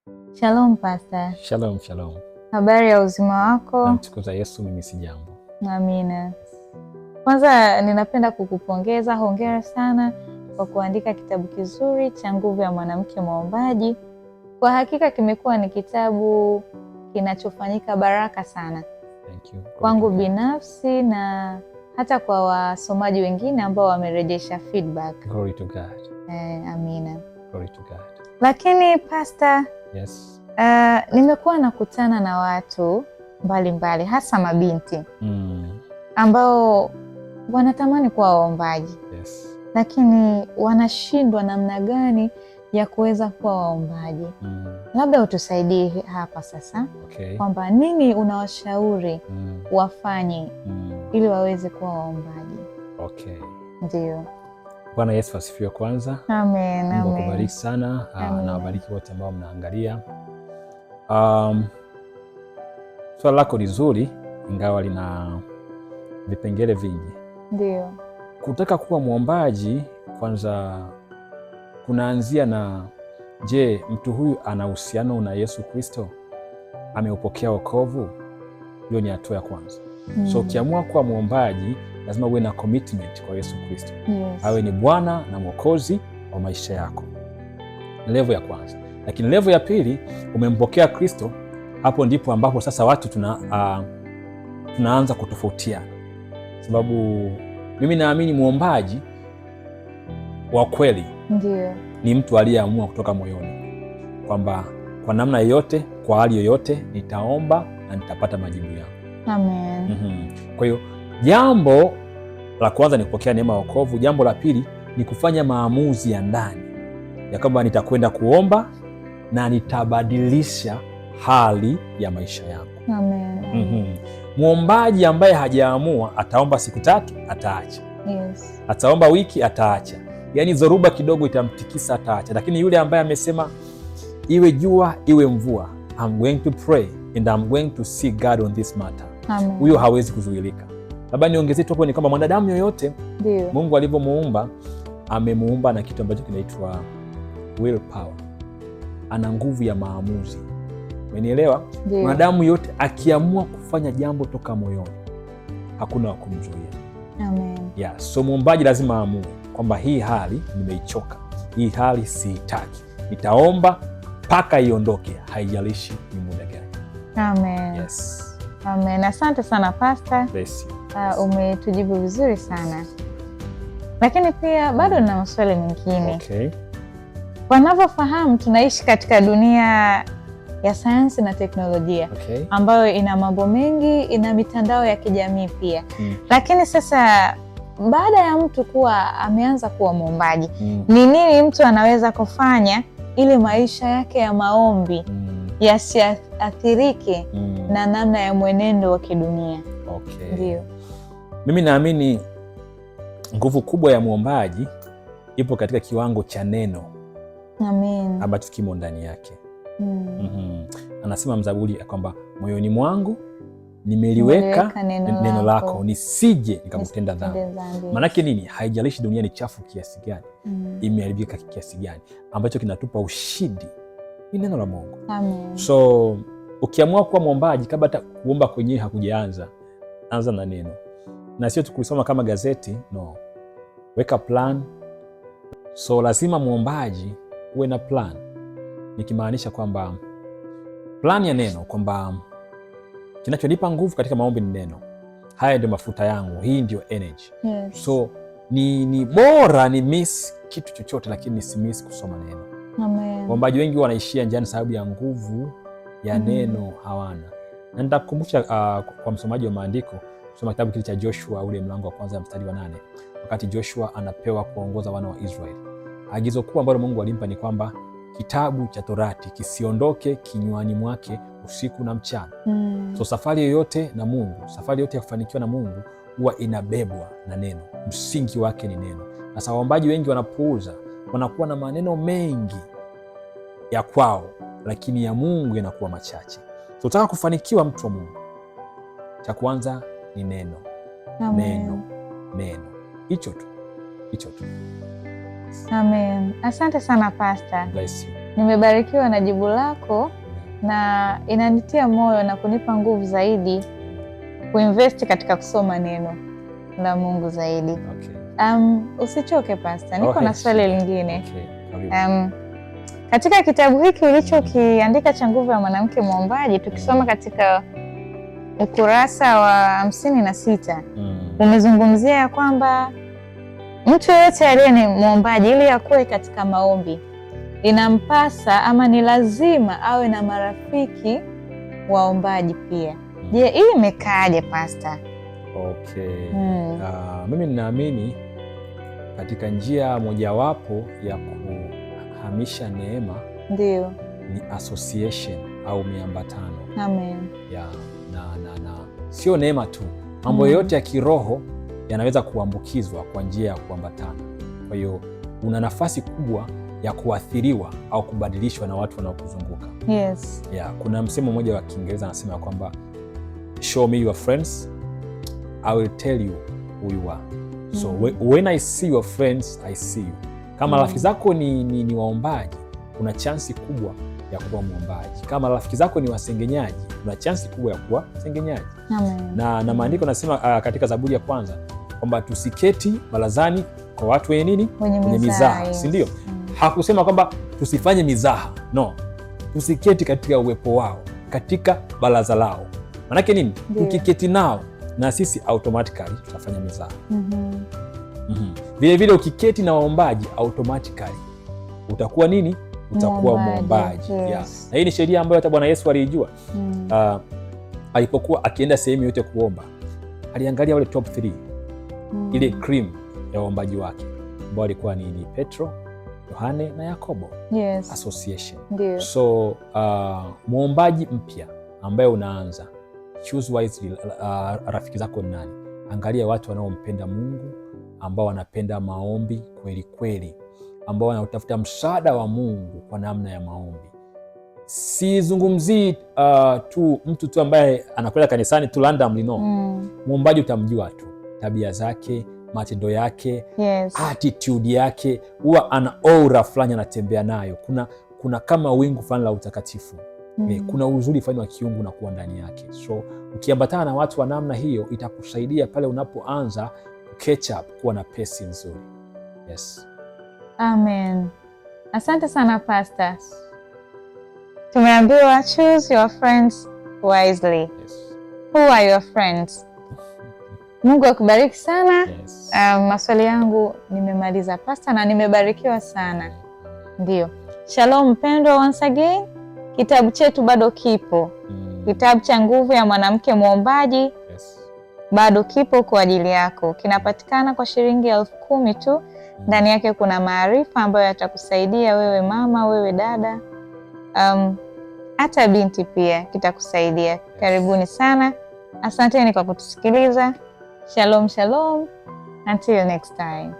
Shalom Pastor. Shalom, shalom. Habari ya uzima wako? Namtukuza Yesu, mimi si jambo. Amina. Kwanza ninapenda kukupongeza, hongera sana kwa kuandika kitabu kizuri cha Nguvu ya Mwanamke Mwombaji. Kwa hakika kimekuwa ni kitabu kinachofanyika baraka sana. Thank you. Kwangu binafsi na hata kwa wasomaji wengine ambao wamerejesha feedback. Glory to God. Amina. Glory to God. Lakini Pastor, Yes. Nimekuwa nakutana na watu mbalimbali hasa mabinti ambao wanatamani kuwa waombaji. Yes. Lakini wanashindwa namna gani ya kuweza kuwa waombaji. Labda utusaidie hapa sasa. Okay. Kwamba nini unawashauri wafanye ili waweze kuwa waombaji? Okay. Ndio. Bwana Yesu asifiwe kwanza. Amen. Mungu akubariki sana na wabariki wote ambao mnaangalia. Swala lako ni zuri ingawa lina vipengele vingi. Ndio. Kutaka kuwa mwombaji kwanza kunaanzia na je, mtu huyu ana uhusiano na Yesu Kristo? Ameupokea wokovu? Hiyo ni hatua ya kwanza. So ukiamua kuwa mwombaji lazima uwe na commitment kwa Yesu Kristo. Yes. Awe ni Bwana na Mwokozi wa maisha yako. Level ya kwanza. Lakini level ya pili, umempokea Kristo, hapo ndipo ambapo sasa watu tunaanza kutofautiana. Sababu mimi naamini mwombaji wa kweli ni mtu aliyeamua kutoka moyoni kwamba kwa namna yoyote, kwa hali yoyote nitaomba na nitapata majibu yangu. Amen. Kwa hiyo jambo la kwanza ni kupokea neema ya wokovu. Jambo la pili ni kufanya maamuzi ya ndani ya kwamba nitakwenda kuomba na nitabadilisha hali ya maisha yangu. Amen. Mwombaji ambaye hajaamua ataomba siku 3 ataacha. Yes. Ataomba wiki ataacha. Yaani zoruba kidogo itamtikisa ataacha. Lakini yule ambaye amesema iwe jua iwe mvua, I'm going to pray and I'm going to see God on this matter. Huyo hawezi kuzuilika. Labda niongezee tu hapo ni kwamba mwanadamu yoyote Mungu alivyomuumba amemuumba na kitu ambacho kinaitwa willpower. Ana nguvu ya maamuzi. Umenielewa? Mwanadamu yote akiamua kufanya jambo toka moyoni hakuna wa kumzuia. Amen. Yeah, so muombaji lazima aamue kwamba hii hali nimeichoka. Hii hali siitaki. Nitaomba mpaka iondoke, haijalishi ni muda gani. Amen. Yes. Amen. Asante sana Pastor. Bless you. Umetujibu vizuri sana. Lakini pia bado nina maswali mengine. Okay. Wanavyofahamu tunaishi katika dunia ya sayansi na teknolojia, ambayo ina mambo mengi, ina mitandao ya kijamii pia. Lakini sasa baada ya mtu kuwa ameanza kuwa mwombaji, ni nini mtu anaweza kufanya ili maisha yake ya maombi yasiathirike na namna ya mwenendo wa kidunia? Okay. Ndio. Mimi naamini nguvu kubwa ya mwombaji ipo katika kiwango cha neno. Amen. Ambacho kimo ndani yake. Anasema mzaburi kwamba moyoni mwangu nimeliweka neno lako nisije nikakutenda dhambi. Maanake nini? Haijalishi dunia ni chafu kiasi gani, imeharibika kiasi gani, ambacho kinatupa ushindi ni neno la Mungu. Amen. So ukiamua kuwa mwombaji, kabla hata kuomba kwenyewe hakujaanza, anza na neno, na sio tukusoma kama gazeti. No, weka plan. So lazima mwombaji uwe na plan, nikimaanisha kwamba plan ya neno, kwamba kinachonipa nguvu katika maombi ni neno. Haya ndio mafuta yangu, hii ndio energy. Yes. So ni bora ni miss kitu chochote, lakini nisimiss kusoma neno. Amen. Waombaji wengi wanaishia njiani sababu ya nguvu ya neno hawana. Na nitakukumbusha kwa msomaji wa maandiko, soma kitabu kile cha Joshua ule mlango wa kwanza mstari wa 8. Wakati Joshua anapewa kuongoza wana wa Israeli, agizo kubwa ambalo Mungu alimpa ni kwamba kitabu cha Torati kisiondoke kinywani mwake usiku na mchana. So safari yoyote na Mungu, safari yote ya kufanikiwa na Mungu huwa inabebwa na neno. Msingi wake ni neno. Sasa waombaji wengi wanapuuza, wanakuwa na maneno mengi ya kwao, lakini ya Mungu yanakuwa machache. So utaka kufanikiwa mtu wa Mungu, cha kwanza ni neno. Amen. Neno. Hicho tu. Amen. Asante sana Pastor. Bless you. Nimebarikiwa na jibu lako na inanitia moyo na kunipa nguvu zaidi kuinvest katika kusoma neno la Mungu zaidi. Okay. Usichoke Pastor, niko na swali lingine. Okay. Katika kitabu hiki ulichokiandika cha Nguvu ya Mwanamke Mwombaji, tukisoma katika ukurasa wa 56, umezungumzia kwamba mtu yeyote aliye ni mwombaji ili akue katika maombi inampasa ama ni lazima awe na marafiki waombaji pia. Je, hii imekaaje Pastor? Okay. Mimi ninaamini katika njia mojawapo ya kuhamisha neema ndio ni association au miambatano. Amen. Na sio neema tu, mambo yote ya kiroho yanaweza kuambukizwa kwa njia ya kuambatana. Kwa hiyo una nafasi kubwa ya kuathiriwa au kubadilishwa na watu wanaokuzunguka. Yes. Kuna msemo mmoja wa Kiingereza anasema kwamba show me your friends, I will tell you who you are. So when I see your friends, I see you. Kama rafiki zako ni waombaji, kuna chansi kubwa ya kuwa mwombaji. Kama rafiki zako ni wasengenyaji, kuna chansi kubwa ya kuwa sengenyaji. Na maandiko nasema katika Zaburi ya kwanza kwamba tusiketi barazani kwa watu wenye nini? Wenye mizaha, si ndio? Hakusema kwamba tusifanye mizaha. No. Tusiketi katika uwepo wao, katika baraza lao. Manake nini? Ukiketi nao na sisi automatically tutafanya mizaha. Vile vile ukiketi na waombaji automatically utakuwa nini? Utakuwa mwombaji. Yes. Na hii ni sheria ambayo hata Bwana Yesu alijua. Alipokuwa akienda sehemu yote kuomba, aliangalia wale top 3. Ile cream ya waombaji wake ambao walikuwa ni Petro, Yohane na Yakobo. Yes. Association. Ndiyo. So mwombaji mpya ambaye unaanza, choose wisely. Rafiki zako ni nani? Angalia watu wanaompenda Mungu, ambao wanapenda maombi kweli kweli, ambao wanatafuta msaada wa Mungu kwa namna ya maombi. Sizungumzii tu mtu tu ambaye anakwenda kanisani tu randomly, no. Mwombaji utamjua tu tabia zake, matendo yake, yes, attitude yake, huwa ana aura fulani anatembea nayo. Kuna kama wingu fulani la utakatifu. Kuna uzuri fulani wa kiungu na kuwa ndani yake. So ukiambatana na watu wa namna hiyo itakusaidia pale unapoanza catch up, kuwa na pace nzuri. Yes. Amen. Asante sana Pastor. Tumeambiwa choose your friends wisely. Yes. Who are your friends? Mungu akubariki sana. Yes. Maswali yangu nimemaliza Pastor, na nimebarikiwa sana. Ndio. Shalom mpendwa, once again kitabu chetu bado kipo. Kitabu cha Nguvu ya Mwanamke Mwombaji. Yes. Bado kipo kwa ajili yako. Kinapatikana kwa shilingi 10,000 tu. Ndani yake kuna maarifa ambayo yatakusaidia wewe mama, wewe dada, hata binti pia kitakusaidia. Yes. Karibuni sana. Asanteni kwa kutusikiliza. Shalom, shalom. Until next time.